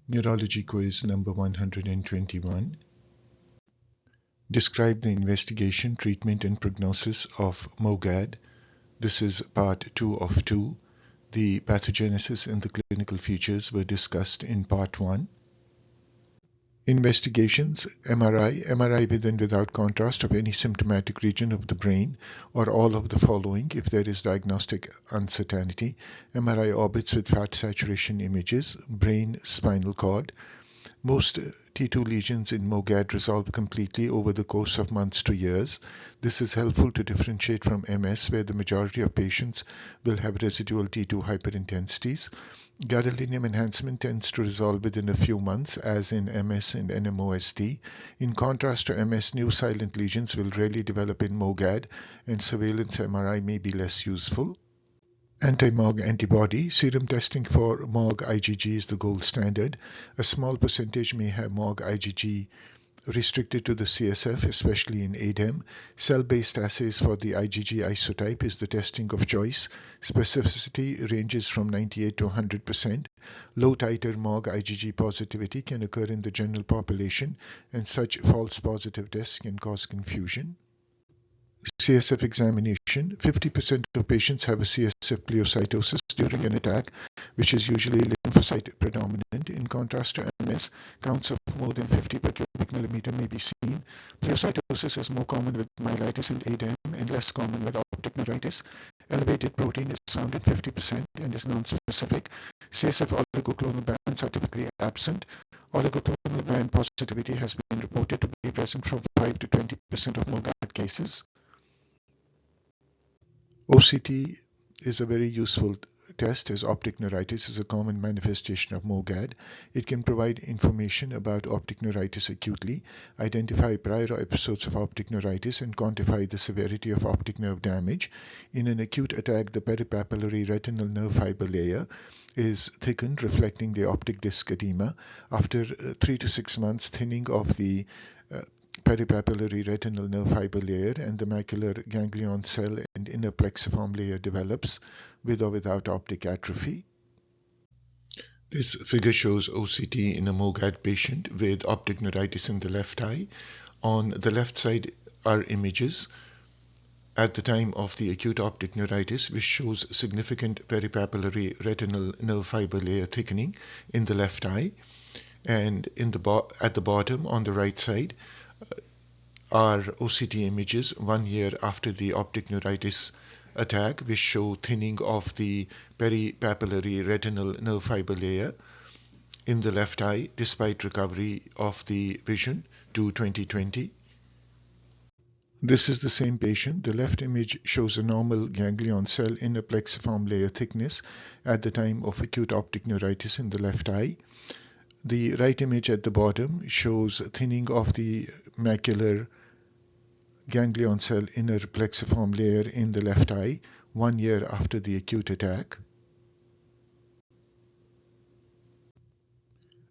Neurology Quiz number 121. Describe the investigation, treatment and prognosis of MOGAD. This is part 2 of 2. The pathogenesis and the clinical features were discussed in part 1. Investigations: MRI with and without contrast of any symptomatic region of the brain or all of the following if there is diagnostic uncertainty. MRI orbits with fat saturation images, brain, spinal cord. Most T2 lesions in MOGAD resolve completely over the course of months to years. This is helpful to differentiate from MS, where the majority of patients will have residual T2 hyperintensities. Gadolinium enhancement tends to resolve within a few months, as in MS and NMOSD. In contrast to MS, new silent lesions will rarely develop in MOGAD, and surveillance MRI may be less useful. Anti-MOG antibody. Serum testing for MOG IgG is the gold standard. A small percentage may have MOG IgG restricted to the CSF, especially in ADEM. Cell-based assays for the IgG isotype is the testing of choice. Specificity ranges from 98 to 100%. Low titer MOG IgG positivity can occur in the general population, and such false positive tests can cause confusion. CSF examination. 50% of patients have a CSF pleocytosis during an attack, which is usually lymphocyte predominant. In contrast to MS, counts of more than 50 per cubic millimeter may be seen. Pleocytosis is more common with myelitis and ADEM and less common with optic neuritis. Elevated protein is found in 50% and is non-specific. CSF oligoclonal bands are typically absent. Oligoclonal band positivity has been reported to be present from 5 to 20% of MOGAD cases. OCT is a very useful test, as optic neuritis is a common manifestation of MOGAD. It can provide information about optic neuritis acutely, identify prior episodes of optic neuritis, and quantify the severity of optic nerve damage. In an acute attack, the peripapillary retinal nerve fiber layer is thickened, reflecting the optic disc edema. After 3 to 6 months, thinning of the peripapillary retinal nerve fiber layer and the macular ganglion cell and inner plexiform layer develops, with or without optic atrophy. This figure shows OCT in a MOGAD patient with optic neuritis in the left eye. On the left side are images at the time of the acute optic neuritis, which shows significant peripapillary retinal nerve fiber layer thickening in the left eye. And at the bottom on the right side are OCT images 1 year after the optic neuritis attack, which show thinning of the peripapillary retinal nerve fiber layer in the left eye despite recovery of the vision to 20/20. This is the same patient. The left image shows a normal ganglion cell inner plexiform layer thickness at the time of acute optic neuritis in the left eye. The right image at the bottom shows thinning of the macular ganglion cell inner plexiform layer in the left eye 1 year after the acute attack.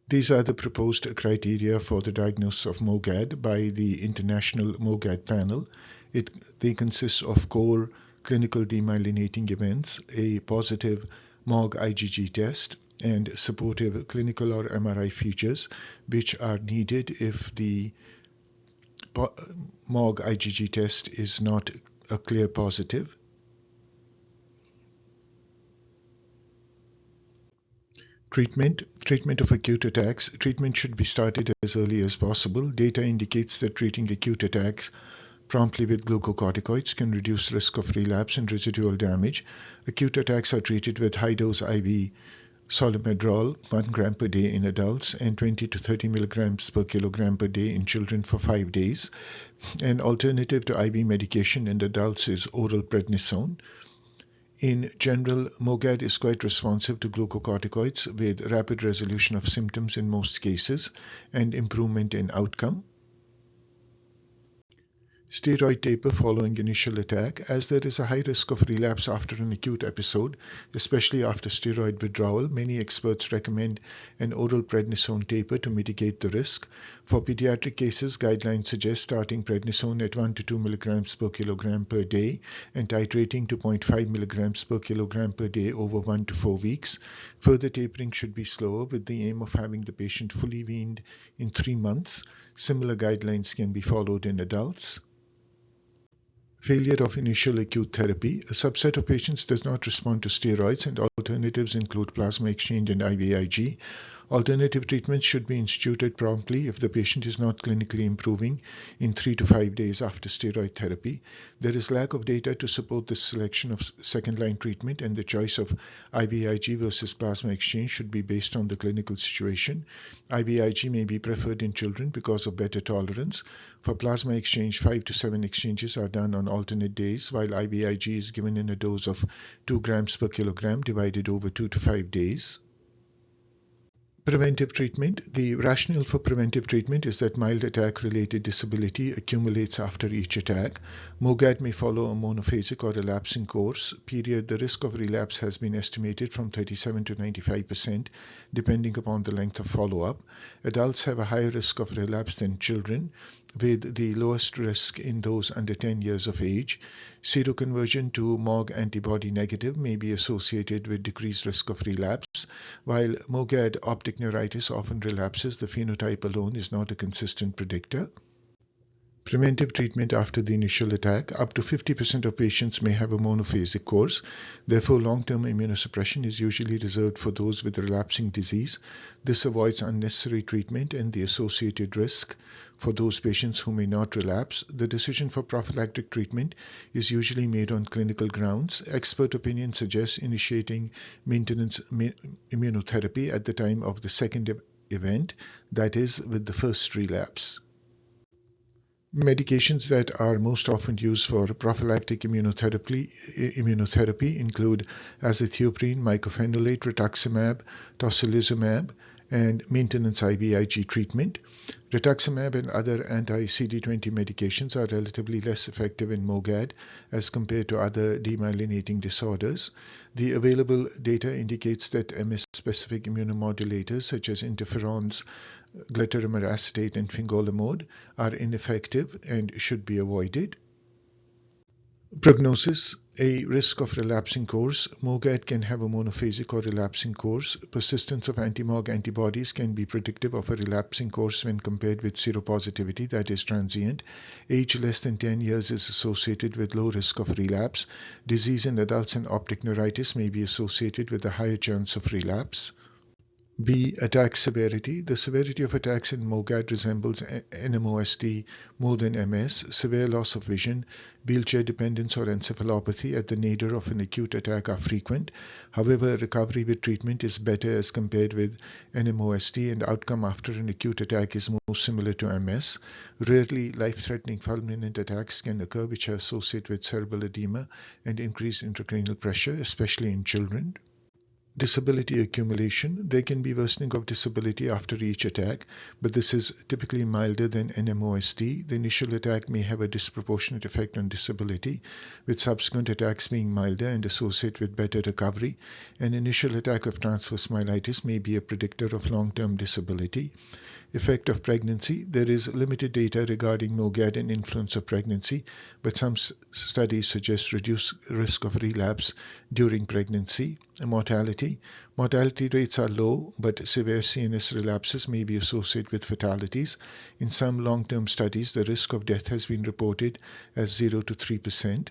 These are the proposed criteria for the diagnosis of MOGAD by the International MOGAD Panel. They consist of core clinical demyelinating events, a positive MOG IgG test, and supportive clinical or MRI features, which are needed if the MOG IgG test is not a clear positive. Treatment of acute attacks. Treatment should be started as early as possible. Data indicates that treating acute attacks promptly with glucocorticoids can reduce risk of relapse and residual damage. Acute attacks are treated with high-dose IV Solomedrol 1 gram per day in adults and 20 to 30 milligrams per kilogram per day in children for 5 days. An alternative to IV medication in adults is oral prednisone. In general, MOGAD is quite responsive to glucocorticoids with rapid resolution of symptoms in most cases and improvement in outcome. Steroid taper following initial attack. As there is a high risk of relapse after an acute episode, especially after steroid withdrawal, many experts recommend an oral prednisone taper to mitigate the risk. For pediatric cases, guidelines suggest starting prednisone at 1 to 2 mg per kilogram per day and titrating to 0.5 mg per kilogram per day over 1 to 4 weeks. Further tapering should be slower with the aim of having the patient fully weaned in 3 months. Similar guidelines can be followed in adults. Failure of initial acute therapy. A subset of patients does not respond to steroids, and alternatives include plasma exchange and IVIG. Alternative treatments should be instituted promptly if the patient is not clinically improving in 3 to 5 days after steroid therapy. There is lack of data to support the selection of second-line treatment, and the choice of IVIG versus plasma exchange should be based on the clinical situation. IVIG may be preferred in children because of better tolerance. For plasma exchange, 5 to 7 exchanges are done on alternate days, while IVIG is given in a dose of 2 grams per kilogram divided over 2 to 5 days. Preventive treatment. The rationale for preventive treatment is that mild attack-related disability accumulates after each attack. MOGAD may follow a monophasic or relapsing course. Period. The risk of relapse has been estimated from 37 to 95%, depending upon the length of follow-up. Adults have a higher risk of relapse than children, with the lowest risk in those under 10 years of age. Seroconversion to MOG antibody negative may be associated with decreased risk of relapse. While MOGAD optic neuritis often relapses, the phenotype alone is not a consistent predictor. Preventive treatment after the initial attack. Up to 50% of patients may have a monophasic course. Therefore, long-term immunosuppression is usually reserved for those with relapsing disease. This avoids unnecessary treatment and the associated risk for those patients who may not relapse. The decision for prophylactic treatment is usually made on clinical grounds. Expert opinion suggests initiating maintenance immunotherapy at the time of the second event, that is, with the first relapse. Medications that are most often used for prophylactic immunotherapy include Azathioprine, Mycophenolate, rituximab, tocilizumab, and maintenance IVIG treatment. Rituximab and other anti-CD20 medications are relatively less effective in MOGAD as compared to other demyelinating disorders. The available data indicates that MS-specific immunomodulators such as interferons, glatiramer acetate, and fingolimod are ineffective and should be avoided. Prognosis. A risk of relapsing course. MOGAD can have a monophasic or relapsing course. Persistence of anti-MOG antibodies can be predictive of a relapsing course when compared with seropositivity, that is transient. Age less than 10 years is associated with low risk of relapse. Disease in adults and optic neuritis may be associated with a higher chance of relapse. B. Attack severity. The severity of attacks in MOGAD resembles NMOSD more than MS. Severe loss of vision, wheelchair dependence, or encephalopathy at the nadir of an acute attack are frequent. However, recovery with treatment is better as compared with NMOSD, and outcome after an acute attack is more similar to MS. Rarely, life-threatening fulminant attacks can occur which are associated with cerebral edema and increased intracranial pressure, especially in children. Disability accumulation. There can be worsening of disability after each attack, but this is typically milder than NMOSD. The initial attack may have a disproportionate effect on disability, with subsequent attacks being milder and associated with better recovery. An initial attack of transverse myelitis may be a predictor of long-term disability. Effect of pregnancy. There is limited data regarding MOGAD and influence of pregnancy, but some studies suggest reduced risk of relapse during pregnancy. Mortality. Mortality rates are low, but severe CNS relapses may be associated with fatalities. In some long-term studies, the risk of death has been reported as 0 to 3%.